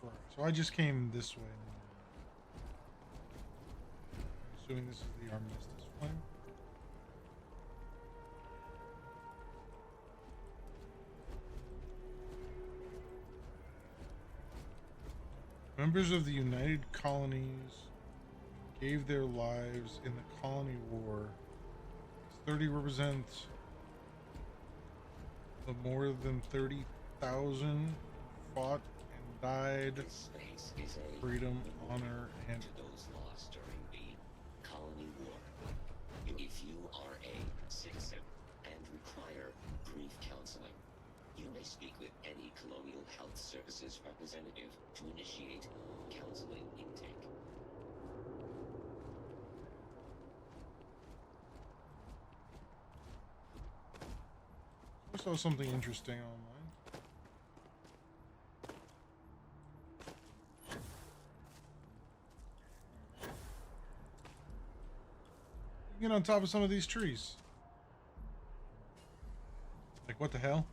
Correct. So I just came this way. I'm assuming this is the Armistice Flame. Members of the United Colonies gave their lives in the Colony War. 30 represents the more than 30,000 fought and died for freedom, honor, and to those lost during the Colony War. If you are a citizen and require brief counseling, you may speak with any Colonial Health Services representative to initiate counseling intake. I saw something interesting online. You can get on top of some of these trees. Like, what the hell?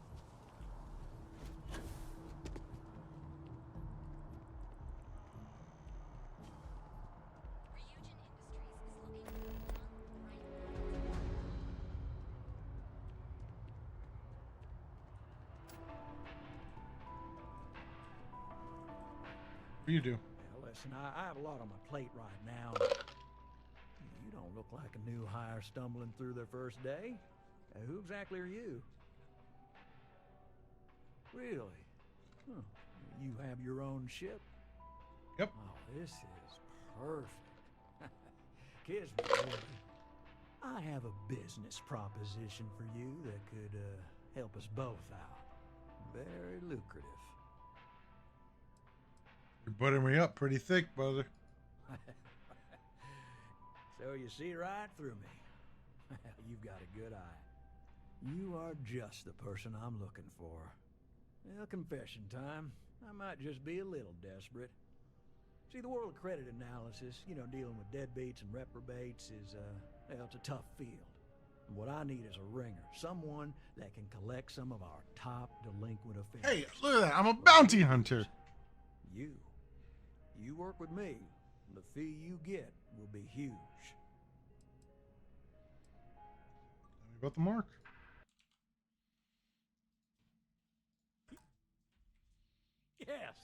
What do you do? Well, listen, I have a lot on my plate right now. You don't look like a new hire stumbling through their first day. Who exactly are you? Really? Huh. You have your own ship? Yep. Oh, this is perfect. Kiss me, really. I have a business proposition for you that could help us both out. Very lucrative. You're buttering me up pretty thick, brother. So you see right through me. You've got a good eye. You are just the person I'm looking for. Well, confession time. I might just be a little desperate. See, the world of credit analysis, dealing with deadbeats and reprobates is, well, it's a tough field. And what I need is a ringer. Someone that can collect some of our top delinquent offenders. Hey, look at that. I'm a bounty hunter. You work with me. The fee you get will be huge. Tell me about the mark. Yes.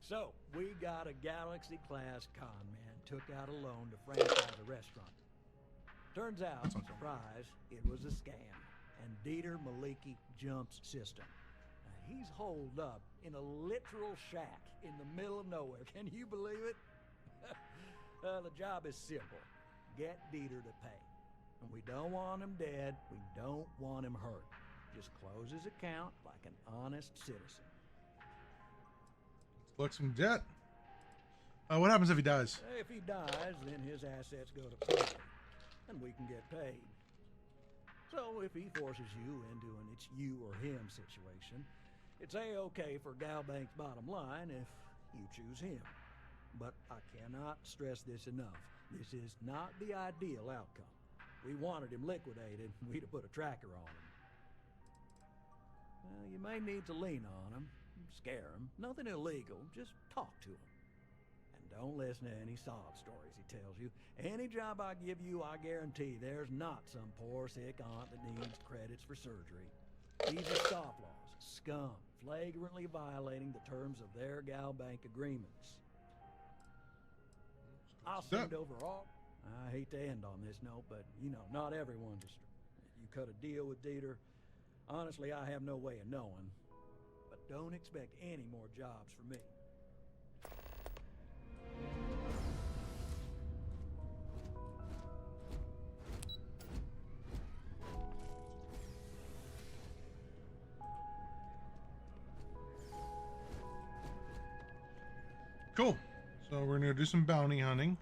So, we got a Galaxy-class con man took out a loan to franchise a restaurant. Turns out, surprise, it was a scam. And Dieter Maliki Jump's system. Now, he's holed up in a literal shack in the middle of nowhere. Can you believe it? The job is simple. Get Dieter to pay. And we don't want him dead. We don't want him hurt. Just close his account like an honest citizen. Let's collect some debt. What happens if he dies? If he dies, then his assets go to probate, and we can get paid. So if he forces you into an it's you or him situation, it's A-okay for Galbank's bottom line if you choose him. But I cannot stress this enough. This is not the ideal outcome. We wanted him liquidated, we'd have put a tracker on him. Well, you may need to lean on him, scare him. Nothing illegal, just talk to him. And don't listen to any sob stories he tells you. Any job I give you, I guarantee there's not some poor sick aunt that needs credits for surgery. These are scofflaws, scum, flagrantly violating the terms of their Galbank agreements. I'll send over all. I hate to end on this note, but not everyone just. You cut a deal with Dieter. Honestly, I have no way of knowing. But don't expect any more jobs from me. Cool. So we're going to do some bounty hunting.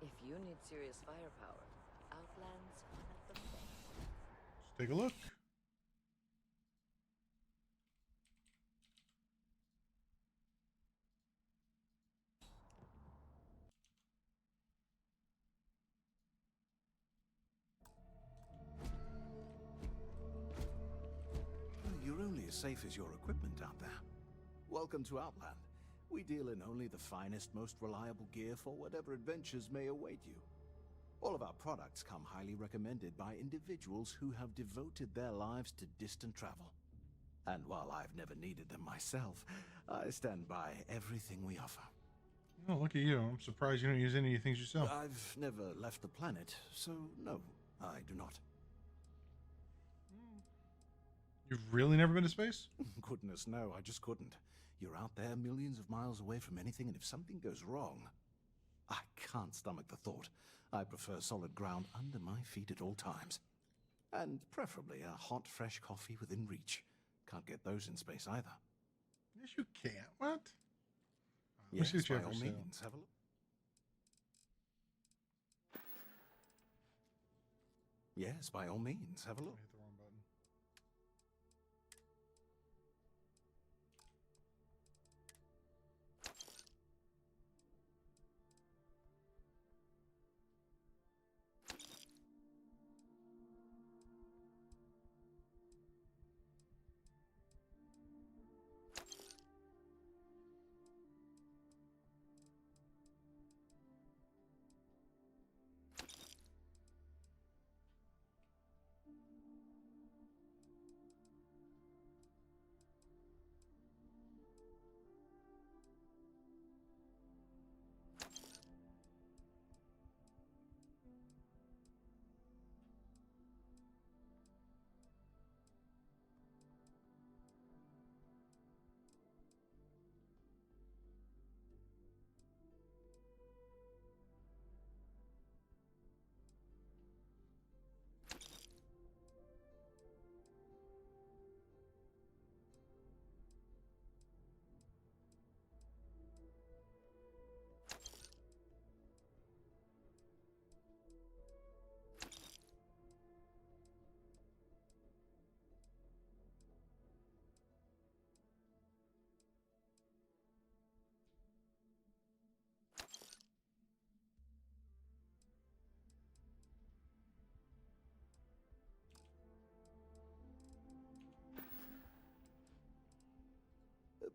If you need serious firepower, Outland's one of the best. Let's take a look. You're only as safe as your equipment out there. Welcome to Outland. We deal in only the finest, most reliable gear for whatever adventures may await you. All of our products come highly recommended by individuals who have devoted their lives to distant travel. And while I've never needed them myself, I stand by everything we offer. Oh, look at you. I'm surprised you don't use any of the things you sell. I've never left the planet, so no, I do not. You've really never been to space? Goodness, no, I just couldn't. You're out there millions of miles away from anything, and if something goes wrong, I can't stomach the thought. I prefer solid ground under my feet at all times. And preferably a hot, fresh coffee within reach. Can't get those in space either. Yes, you can. What? Let me Yes, see what you by have all for sale. means, have a look. Yes, by all means, have a look. I hit the wrong button.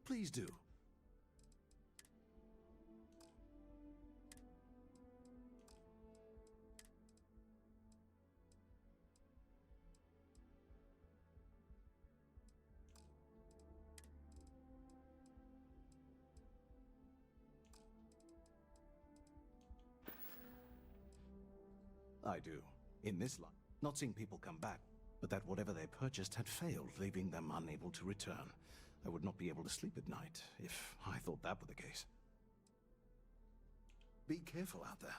Please do. I do. In this life. Not seeing people come back, but that whatever they purchased had failed, leaving them unable to return. I would not be able to sleep at night if I thought that were the case. Be careful out there.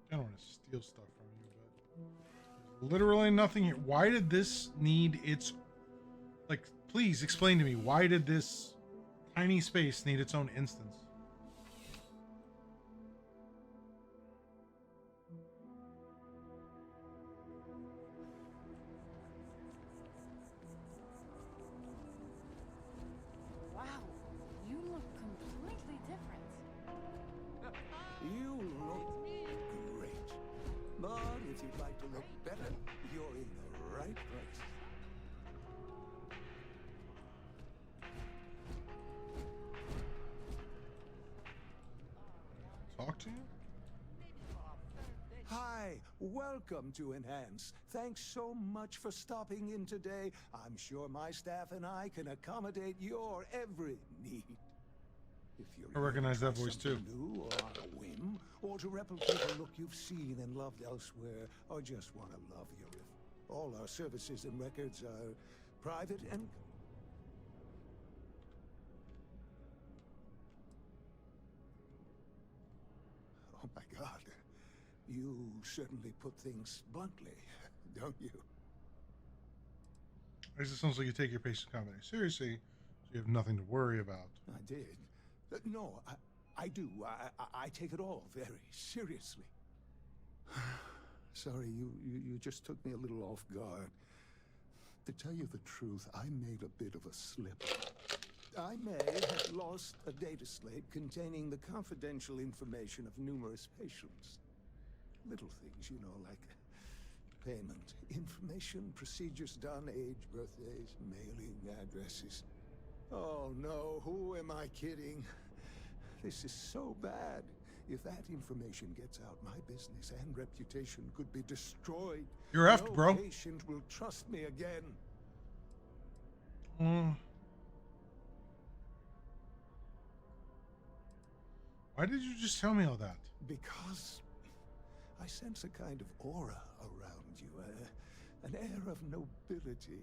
I don't want to steal stuff from you, but there's literally nothing here. Why did this need its... Like, please explain to me, why did this tiny space need its own instance? Wow, you look completely different. You look great. But if you'd like to look better, you're in the right place. Talk to you? Hi, welcome to Enhance. Thanks so much for stopping in today. I'm sure my staff and I can accommodate your every need. If you're I recognize here to that try voice, too. something new or on a whim, or to replicate a look you've seen and loved elsewhere, or just want to love your riff. All our services and records are private and... Oh my God. You certainly put things bluntly, don't you? It just sounds like you take your patient confidence seriously, so you have nothing to worry about. I did. No, I do. I take it all very seriously. Sorry, you just took me a little off guard. To tell you the truth, I made a bit of a slip. I may have lost a data slate containing the confidential information of numerous patients. Little things, you know, like payment, information, procedures done, age, birthdays, mailing addresses. Oh no, who am I kidding? This is so bad. If that information gets out, my business and reputation could be destroyed. You're effed, No bro. patient will trust me again. Why did you just tell me all that? Because I sense a kind of aura around you, an air of nobility.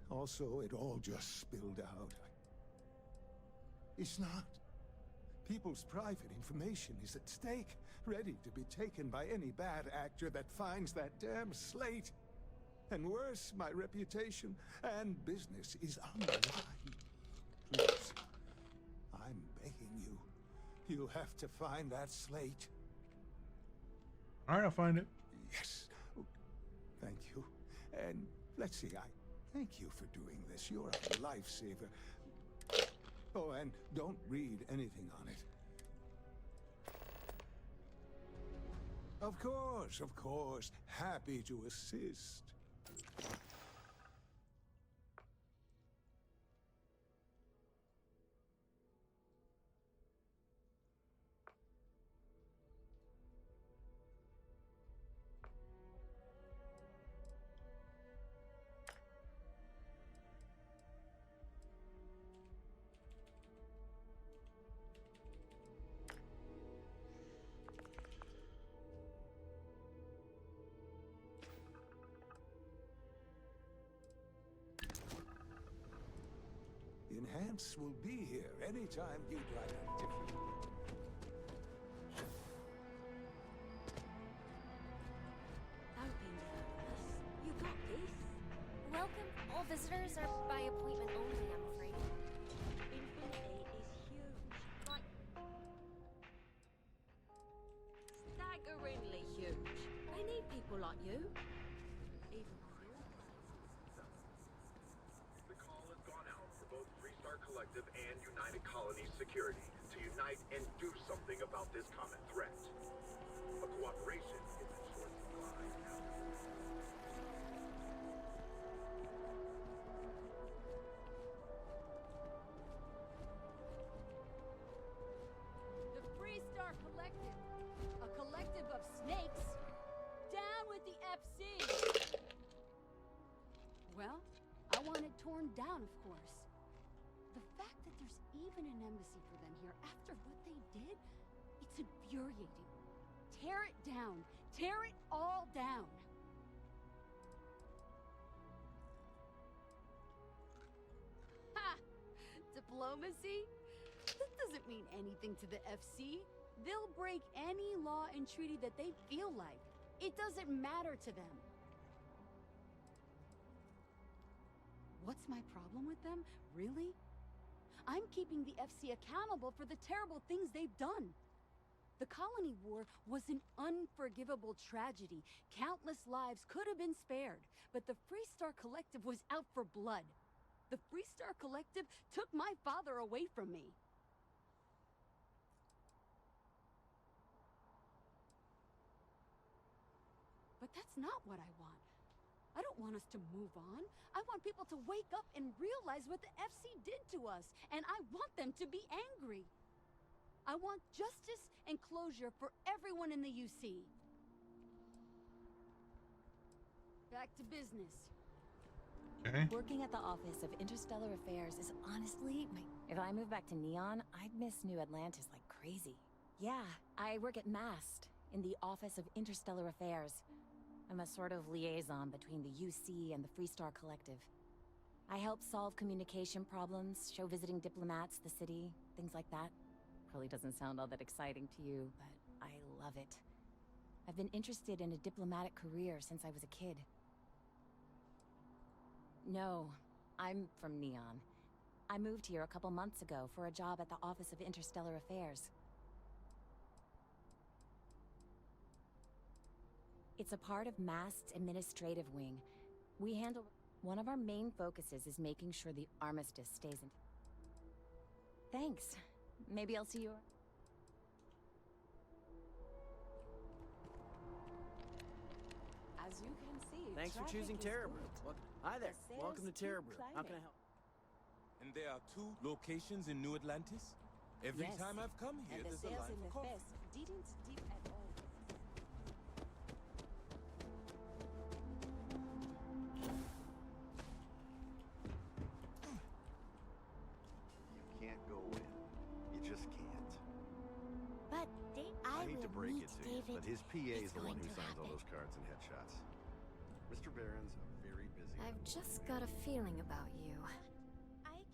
Also, it all just spilled out. It's not. People's private information is at stake, ready to be taken by any bad actor that finds that damn slate. And worse, my reputation and business is on the line. Please, I'm begging you. You have to find that slate. All right, I'll find it. Yes. Oh, thank you. And let's see, I thank you for doing this. You're a lifesaver. Oh, and don't read anything on it. Of course. Happy to assist. Enhance will be here anytime you'd like a different. Don't be nervous. You got this. Welcome. All visitors are by appointment only, I'm afraid. Infinity is huge. Like... staggeringly huge. They need people like you. Even with you. The call has gone out for both Freestar Collective and United Colonies Security to unite and do something about this common threat. A cooperation is in short supply now. The Freestar Collective. A collective of snakes. Down with the FC! Well, I want it torn down, of course. The fact that there's even an embassy for them here after what they did, it's infuriating. Tear it down. Tear it all down. Ha! Diplomacy? That doesn't mean anything to the FC. They'll break any law and treaty that they feel like. It doesn't matter to them. What's my problem with them? Really? I'm keeping the FC accountable for the terrible things they've done. The Colony War was an unforgivable tragedy. Countless lives could have been spared, but the Freestar Collective was out for blood. The Freestar Collective took my father away from me. But that's not what I want. I don't want us to move on. I want people to wake up and realize what the FC did to us, and I want them to be angry. I want justice and closure for everyone in the UC. Back to business. Okay. Working at the Office of Interstellar Affairs is honestly my... If I move back to Neon, I'd miss New Atlantis like crazy. Yeah, I work at MAST, in the Office of Interstellar Affairs. I'm a sort of liaison between the UC and the Freestar Collective. I help solve communication problems, show visiting diplomats the city, things like that. Probably doesn't sound all that exciting to you, but I love it. I've been interested in a diplomatic career since I was a kid. No, I'm from Neon. I moved here a couple months ago for a job at the Office of Interstellar Affairs. It's a part of MAST's administrative wing. We handle... One of our main focuses is making sure the armistice stays in... Thanks. Maybe I'll see you... As you can see, Thanks for traffic choosing is Terra good. Brew. Hi there. The sales Welcome to Terra keep Brew. How can I climbing. help? In And there are 2 locations in New Atlantis? Every Yes. time I've come here, And the there's a sales line in for the coffee. fest didn't dip at all. You can't go in. You just can't. But I hate will to break meet it to you, David. but his PA It's is the one going who to signs all happen. those cards and headshots. Mr. Barron's a very busy man. I've just got a feeling about you.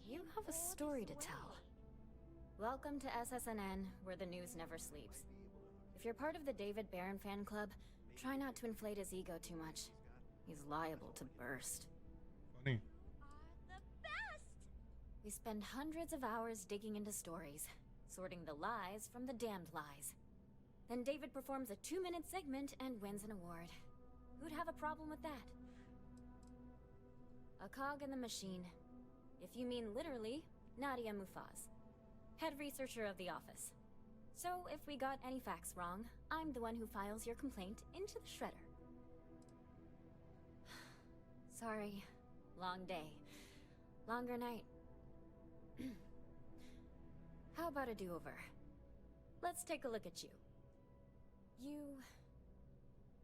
You came have a all story this to tell. way. Welcome to SSNN, where the news never sleeps. If you're part of the David Barron fan club, try not to inflate his ego too much. He's liable to burst. Funny. The best! We spend hundreds of hours digging into stories, sorting the lies from the damned lies. Then David performs a 2-minute segment and wins an award. Who'd have a problem with that? A cog in the machine. If you mean literally, Nadia Mufaz, head researcher of the office. So if we got any facts wrong, I'm the one who files your complaint into the shredder. Sorry. Long day. Longer night. How about a do-over? Let's take a look at you.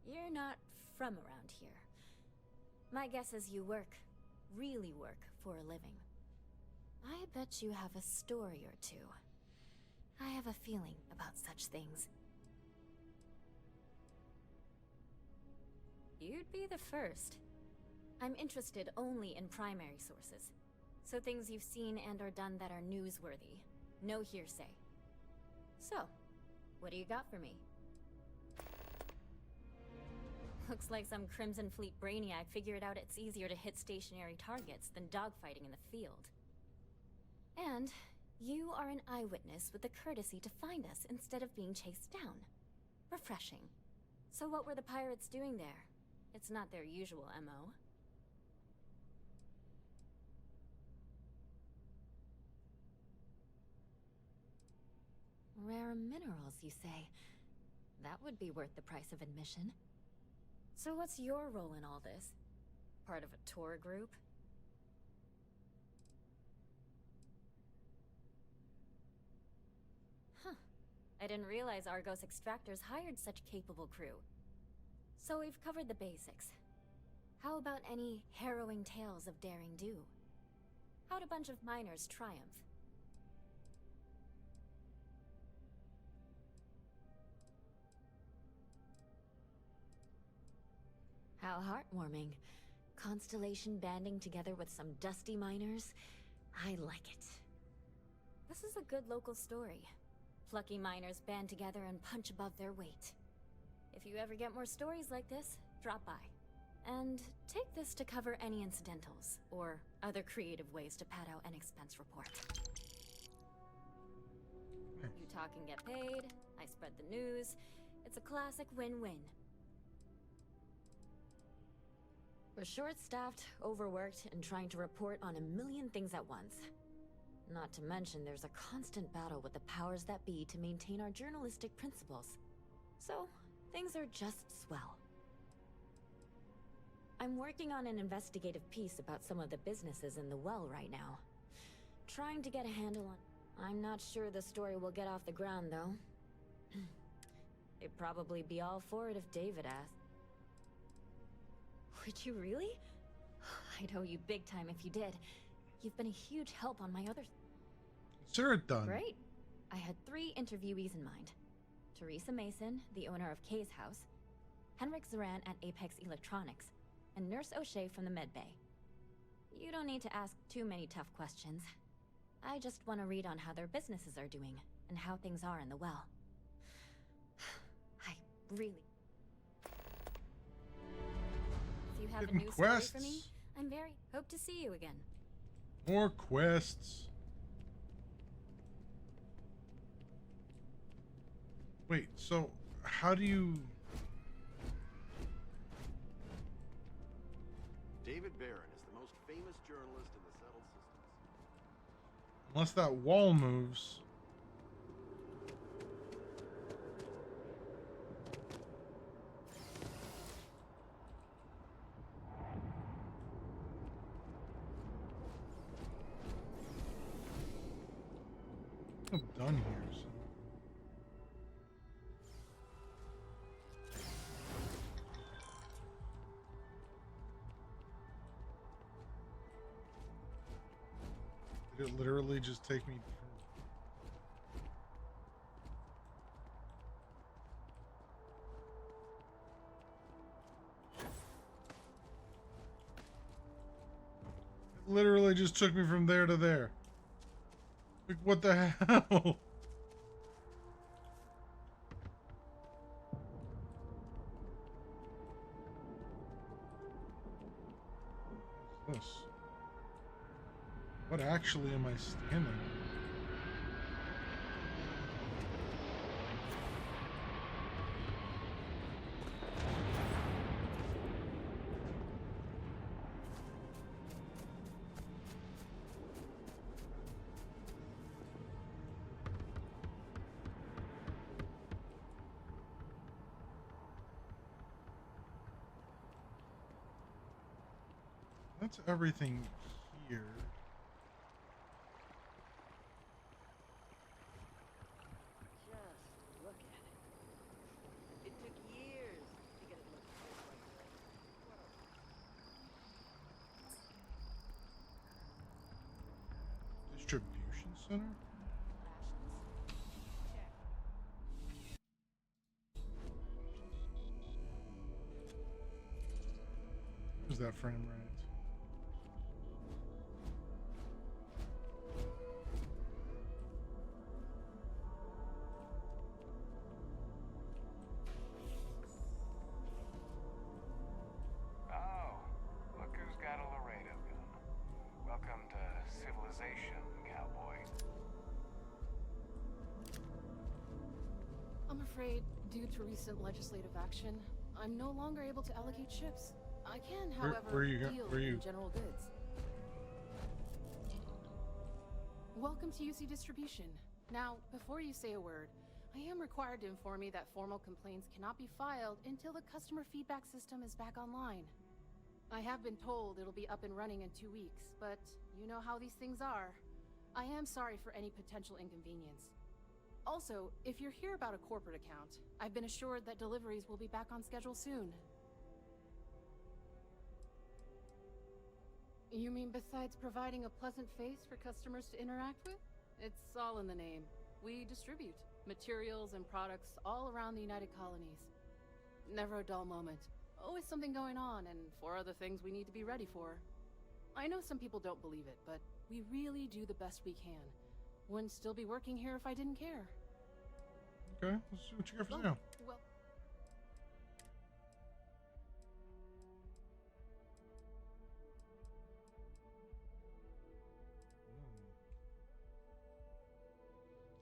You're not from around here. My guess is you work, really work, for a living. I bet you have a story or two. I have a feeling about such things. You'd be the first. I'm interested only in primary sources. So things you've seen and or done that are newsworthy. No hearsay. So, what do you got for me? Looks like some Crimson Fleet brainiac figured out it's easier to hit stationary targets than dogfighting in the field. And you are an eyewitness with the courtesy to find us instead of being chased down. Refreshing. So what were the pirates doing there? It's not their usual MO. Rare minerals, you say? That would be worth the price of admission. So what's your role in all this? Part of a tour group? Huh. I didn't realize Argos Extractors hired such capable crew. So we've covered the basics. How about any harrowing tales of daring do? How'd a bunch of miners triumph? How heartwarming. Constellation banding together with some dusty miners. I like it. This is a good local story. Plucky miners band together and punch above their weight. If you ever get more stories like this, drop by. And take this to cover any incidentals, or other creative ways to pad out an expense report. You talk and get paid, I spread the news. It's a classic win-win. We're short-staffed, overworked, and trying to report on a million things at once. Not to mention there's a constant battle with the powers that be to maintain our journalistic principles. So, things are just swell. I'm working on an investigative piece about some of the businesses in the well right now. Trying to get a handle on... I'm not sure the story will get off the ground, though. They'd probably be all for it if David asked. Would you really? I'd owe you big time if you did. You've been a huge help on my other... Consider it done. Great. I had 3 interviewees in mind. Teresa Mason, the owner of Kay's house, Henrik Zoran at Apex Electronics, and Nurse O'Shea from the medbay. You don't need to ask too many tough questions. I just want to read on how their businesses are doing, and how things are in the well. I really... If you have a Getting new story for quests. me, I'm very... Hope to see you again. More quests. Wait, so how do you... David Barron is the most famous journalist in the settled systems. Unless that wall moves. I'm done here, so. Did it literally just take me from... It literally just took me from there to there. Like, what the hell? What's this? What actually am I standing on? That's everything here. Just look at it. It took years to get it looking just like this. Distribution center? Where's that frame rate? Oh, look who's got a Laredo gun. Welcome to civilization, cowboy. I'm afraid, due to recent legislative action, I'm no longer able to allocate ships. I can, however, deal in general goods. Welcome to UC Distribution. Now, before you say a word, I am required to inform you that formal complaints cannot be filed until the customer feedback system is back online. I have been told it'll be up and running in 2 weeks, but you know how these things are. I am sorry for any potential inconvenience. Also, if you're here about a corporate account, I've been assured that deliveries will be back on schedule soon. You mean besides providing a pleasant face for customers to interact with? It's all in the name. We distribute materials and products all around the United Colonies. Never a dull moment. Always something going on, and 4 other things we need to be ready for. I know some people don't believe it, but we really do the best we can. Wouldn't still be working here if I didn't care. Okay, let's see what you got for sale. Well,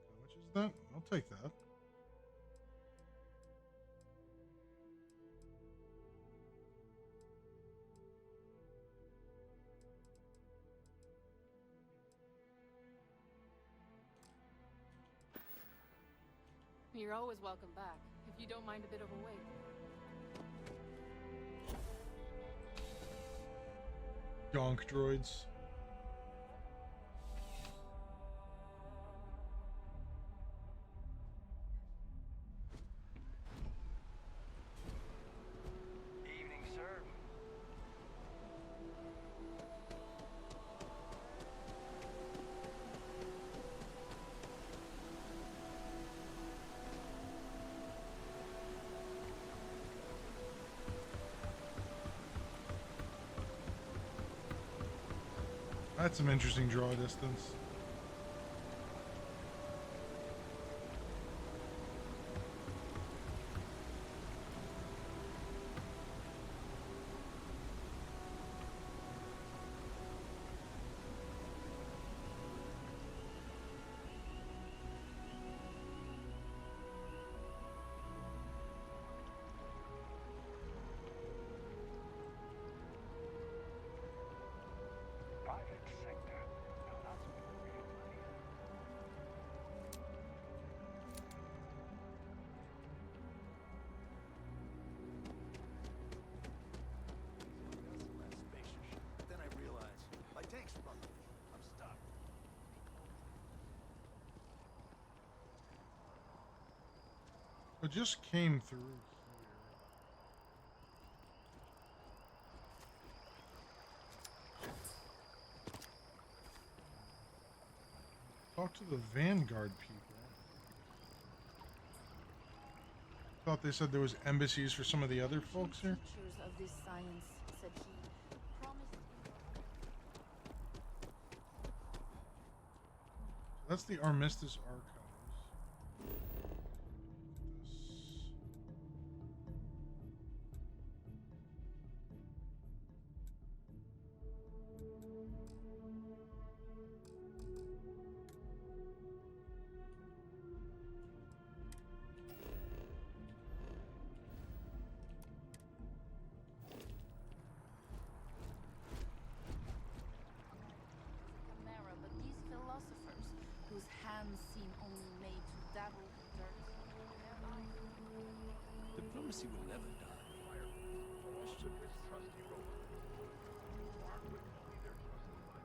How much is that? I'll take that. you're always welcome back, if you don't mind a bit of a wait. Yonk droids. Evening, sir. That's some interesting draw distance. Private sector. No, not so It just came through here. Talk to the Vanguard people. Thought they said there was embassies for some of the other folks here. Teachers of this science said he promised. That's the Armistice Archives. Chimera, but these philosophers, whose hands seem only made to dabble in dirt, their eyes. Diplomacy will never die. Question is trusty robot. Mark with only their trusted mind.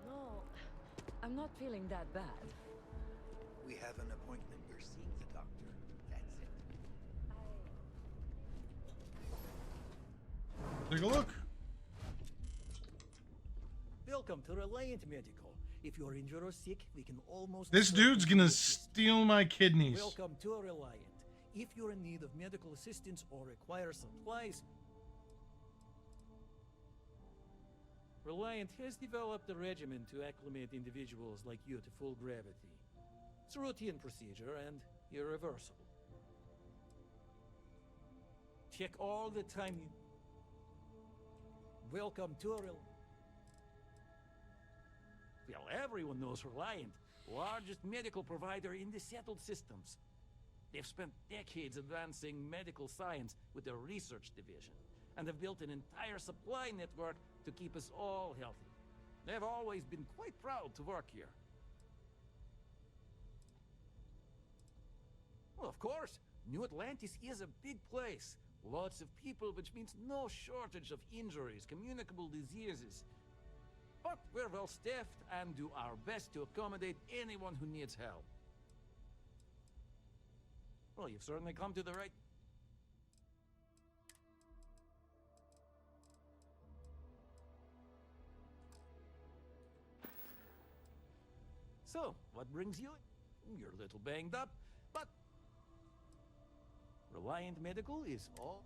No, I'm not feeling that bad. We have an appointment. You're seeing the doctor. That's it. Take a look. Welcome to Reliant Medical. If you're injured or sick, we can almost... This dude's gonna steal my kidneys. Welcome to Reliant. If you're in need of medical assistance or require supplies, Reliant has developed a regimen to acclimate individuals like you to full gravity. It's a routine procedure and irreversible. Check all the time you... Welcome to Reliant. Well, everyone knows Reliant, largest medical provider in the settled systems. They've spent decades advancing medical science with their research division, and have built an entire supply network to keep us all healthy. They've always been quite proud to work here. Well, of course, New Atlantis is a big place. Lots of people, which means no shortage of injuries, communicable diseases. But we're well staffed and do our best to accommodate anyone who needs help. Well, you've certainly come to the right... So, what brings you? You're a little banged up, but... Reliant Medical is all...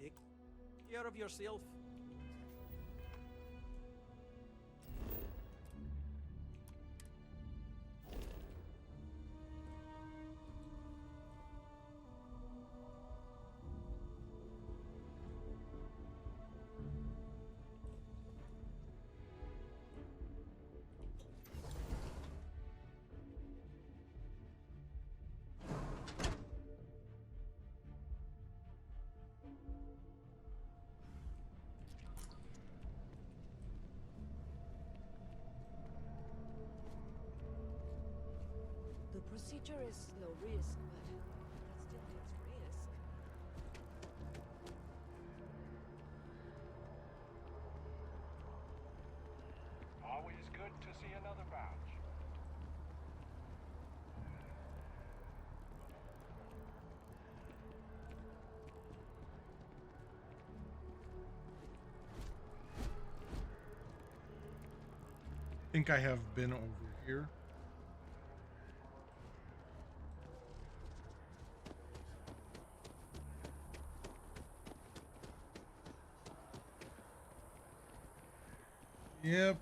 Take care of yourself. The procedure is low risk, but it still has risk. Always good to see another batch. I think I have been over here. Yep.